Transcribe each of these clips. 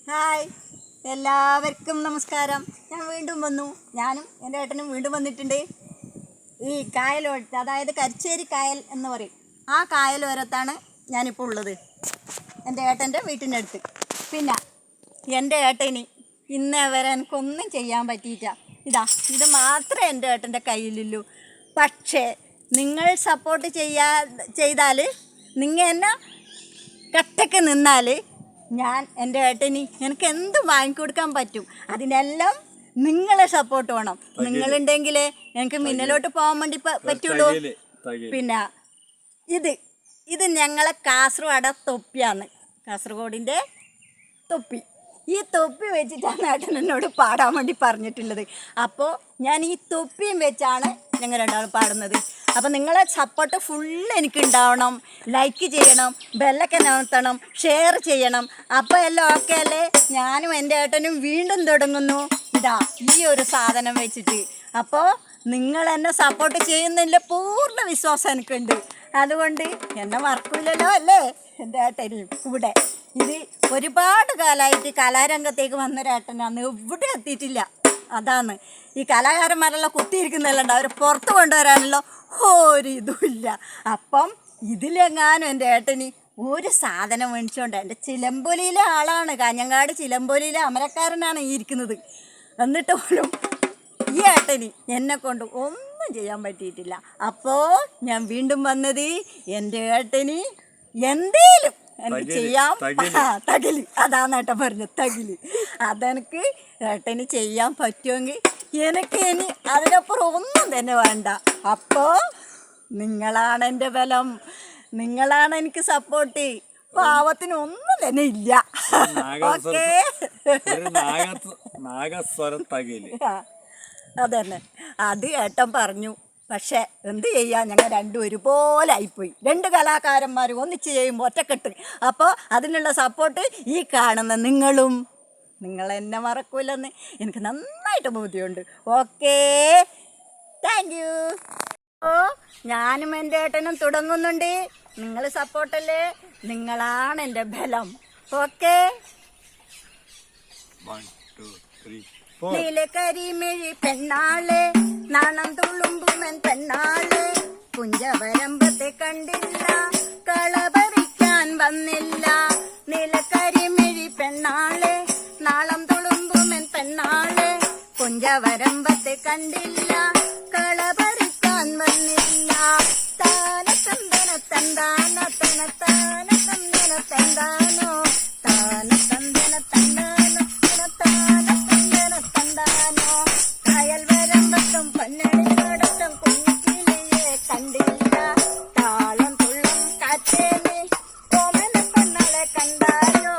Hi, എല്ലാവർക്കും നമസ്കാരം. ഞാൻ വീണ്ടും വന്നു. ഞാനും എൻ്റെ ഏട്ടനും വീണ്ടും വന്നിട്ടുണ്ട്. ഈ കായലോട്ട്, അതായത് കരിച്ചേരി കായൽ എന്ന് പറയും, ആ കായലോരത്താണ് ഞാനിപ്പോൾ ഉള്ളത്, എൻ്റെ ഏട്ടൻ്റെ വീട്ടിൻ്റെ അടുത്ത്. പിന്നെ എൻ്റെ ഏട്ടന് ഇന്നേ വരെ എനിക്കൊന്നും ചെയ്യാൻ പറ്റിയില്ല. ഇത് മാത്രമേ എൻ്റെ ഏട്ടൻ്റെ കയ്യിലുള്ളൂ. പക്ഷേ നിങ്ങൾ സപ്പോർട്ട് ചെയ്താൽ, നിങ്ങൾ എന്നെ കട്ടക്ക് നിന്നാൽ ഞാൻ എൻ്റെ ഏട്ടന് എനിക്ക് എന്ത് വാങ്ങിക്കൊടുക്കാൻ പറ്റും. അതിനെല്ലാം നിങ്ങളെ സപ്പോർട്ട് വേണം. നിങ്ങളുണ്ടെങ്കിലേ എനിക്ക് മുന്നിലോട്ട് പോകാൻ വേണ്ടി പറ്റുള്ളൂ. പിന്നെ ഇത് ഞങ്ങളെ കാസർഗോഡ് തൊപ്പിയാണ്, കാസർഗോഡിൻ്റെ തൊപ്പി. ഈ തൊപ്പി വെച്ചിട്ടാണ് ഏട്ടൻ എന്നോട് പാടാൻ വേണ്ടി പറഞ്ഞിട്ടുള്ളത്. അപ്പോൾ ഞാൻ ഈ തൊപ്പിയും വെച്ചാണ് ഞങ്ങൾ രണ്ടാളും പാടുന്നത്. അപ്പോൾ നിങ്ങളെ സപ്പോർട്ട് ഫുള്ള് എനിക്ക് ഉണ്ടാവണം. ലൈക്ക് ചെയ്യണം, ബെല്ലൊക്കെ നമർത്തണം, ഷെയർ ചെയ്യണം. അപ്പോൾ എല്ലാം ഓക്കെ അല്ലേ? ഞാനും എൻ്റെ ഏട്ടനും വീണ്ടും തുടങ്ങുന്നു ഈ ഒരു സാധനം വെച്ചിട്ട്. അപ്പോൾ നിങ്ങൾ എന്നെ സപ്പോർട്ട് ചെയ്യുന്നതിൻ്റെ പൂർണ്ണ വിശ്വാസം എനിക്കുണ്ട്. അതുകൊണ്ട് എന്നെ മറക്കില്ലല്ലോ അല്ലേ എൻ്റെ ഏട്ടനും കൂടെ. ഇത് ഒരുപാട് കാലമായിട്ട് കലാരംഗത്തേക്ക് വന്നൊരേട്ടനാണ്, എവിടെ എത്തിയിട്ടില്ല. അതാണ് ഈ കലാകാരന്മാരെല്ലാം കുത്തിയിരിക്കുന്നതല്ല, അവർ പുറത്ത് കൊണ്ടുവരാനുള്ള ഒരിതുമില്ല. അപ്പം ഇതിലെങ്ങാനും എൻ്റെ ഏട്ടന് ഒരു സാധനം മേടിച്ചോണ്ട്, എൻ്റെ ചിലമ്പൊലിയിലെ ആളാണ്, കാഞ്ഞങ്ങാട് ചിലമ്പൊലിയിലെ അമരക്കാരനാണ് ഈ ഇരിക്കുന്നത്. എന്നിട്ട് പോലും ഈ ഏട്ടന് എന്നെ കൊണ്ട് ഒന്നും ചെയ്യാൻ പറ്റിയിട്ടില്ല. അപ്പോൾ ഞാൻ വീണ്ടും വന്നത് എൻ്റെ ഏട്ടന് എന്തേലും എനിക്ക് ചെയ്യാൻ തകില്, അതാണ് ഏട്ടൻ പറഞ്ഞത്, തകില്. അതെനിക്ക് ഏട്ടന് ചെയ്യാൻ പറ്റുമെങ്കിൽ എനിക്ക് ഇനി അതിനപ്പുറം ഒന്നും തന്നെ വേണ്ട. അപ്പോൾ നിങ്ങളാണ് എൻ്റെ ബലം, നിങ്ങളാണ് എനിക്ക് സപ്പോർട്ട്. പാവത്തിന് ഒന്നും തന്നെ ഇല്ല. ഓക്കെ, അതന്നെ അത് ഏട്ടൻ പറഞ്ഞു. പക്ഷേ എന്ത് ചെയ്യാൻ, ഞങ്ങൾ രണ്ടും ഒരുപോലെ ആയിപ്പോയി. രണ്ട് കലാകാരന്മാർ ഒന്നിച്ച് ചെയ്യുമ്പോൾ ഒറ്റക്കെട്ട്. അപ്പോൾ അതിനുള്ള സപ്പോർട്ട് ഈ കാണുന്ന നിങ്ങൾ എന്നെ മറക്കൂലെന്ന് എനിക്ക് നന്നായിട്ട് ബോധ്യമുണ്ട്. Okay, thank you. അപ്പോൾ ഞാനും എൻ്റെ ഏട്ടനും തുടങ്ങുന്നുണ്ട്. നിങ്ങൾ സപ്പോർട്ടല്ലേ, നിങ്ങളാണ് എൻ്റെ ബലം. ഓക്കെ. നീലക്കരിമിഴി പെണ്ണാളെ, നാണം തുളുമ്പുമൻ പെണ്ണാളെ, കുഞ്ചവരമ്പത്തെ കണ്ടില്ല, കളപറിക്കാൻ വന്നില്ല. നീലക്കരിമിഴി പെണ്ണാളെ, നാളം തുളുമ്പുമൻ പെണ്ണാളെ, കുഞ്ചവരമ്പത്തെ കണ്ടില്ല, കളപറിക്കാൻ വന്നില്ല. താന തന്തന തന്താന തന താന തന്തന തന്താനോ, താന തന്തന തന്താന തന താന തന്തന തന്താനോ. കായൽ വരമ്പത്തും പൊന്നണി കടത്തും കുഞ്ഞിക്കിളിയെ കണ്ടില്ല, താളം തുള്ളും കാറ്റേ നീ ഓമന പെണ്ണാളെ കണ്ടായോ,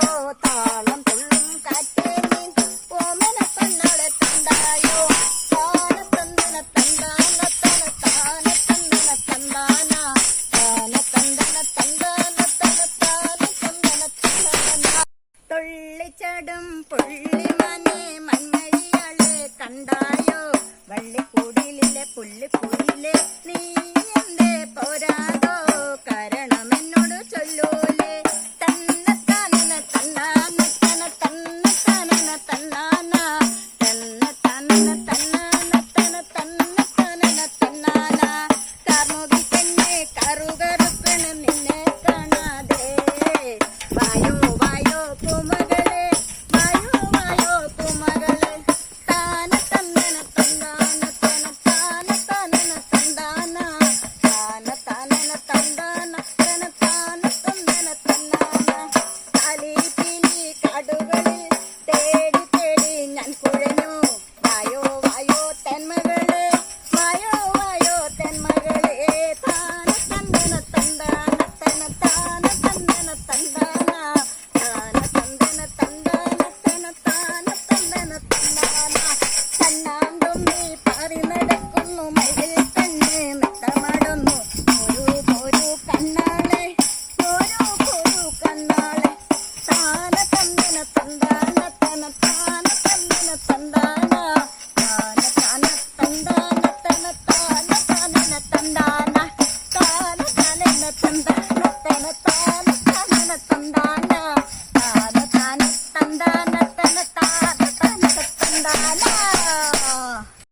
താളം തുള്ളും കാറ്റേ നീ ഓമന പെണ്ണാളെ കണ്ടായോ. താന തന്തന തന്താന തന താന തന്തന തന്താന, താന തന്തന തന്താന തന താന തന്തന തന്താന. തുള്ളിച്ചടും പുള്ളിമാനെ മൺമഴിയാളെ കണ്ടായോ, വള്ളിക്കൂടിലെ പുല്ലിപ്പൂയിലെ നീ എന്തേ പോരാതോ, കാരണം എന്നോട് ചൊല്ലൂലേ. തന്ന തനന തന്നാന തന തന്ന തനന തന്നാന, തന്ന തനന തന്നാന തന തന്ന തനന തന്നാന. കാർമുകി പെണ്ണെ കറുകറുപ്പണ് നിന്നെ കാണാതെ, വായോ വായോ പൂമകളെ, വായോ വായോ പൂമകളെ. താന തന്നന തന്താന തന താന തനന തന്താന, താന തനന തന്താന തന താന തന്നന തന്നാന. കാലിപ്പിലി കാടുകളിൽ തേടി തേടി ഞാൻ കുഴഞ്ഞു, വായോ വായോ തെന്മകളെ, വായോ വായോ തെന്മകളെ. താന തന്നന തന്താന തന താന തന്നന തന്താന, താന തന്തന തന്താന തന താന തന്തന തന്താന. കണ്ണാന്തുമ്പി പാറി നടക്കുന്നു മയിൽ കണ്ണ് മെത്തമടന്നു, പോരൂ കണ്ണാളെ, പോരൂ കണ്ണാളെ. താന തന്തന തന്താന തന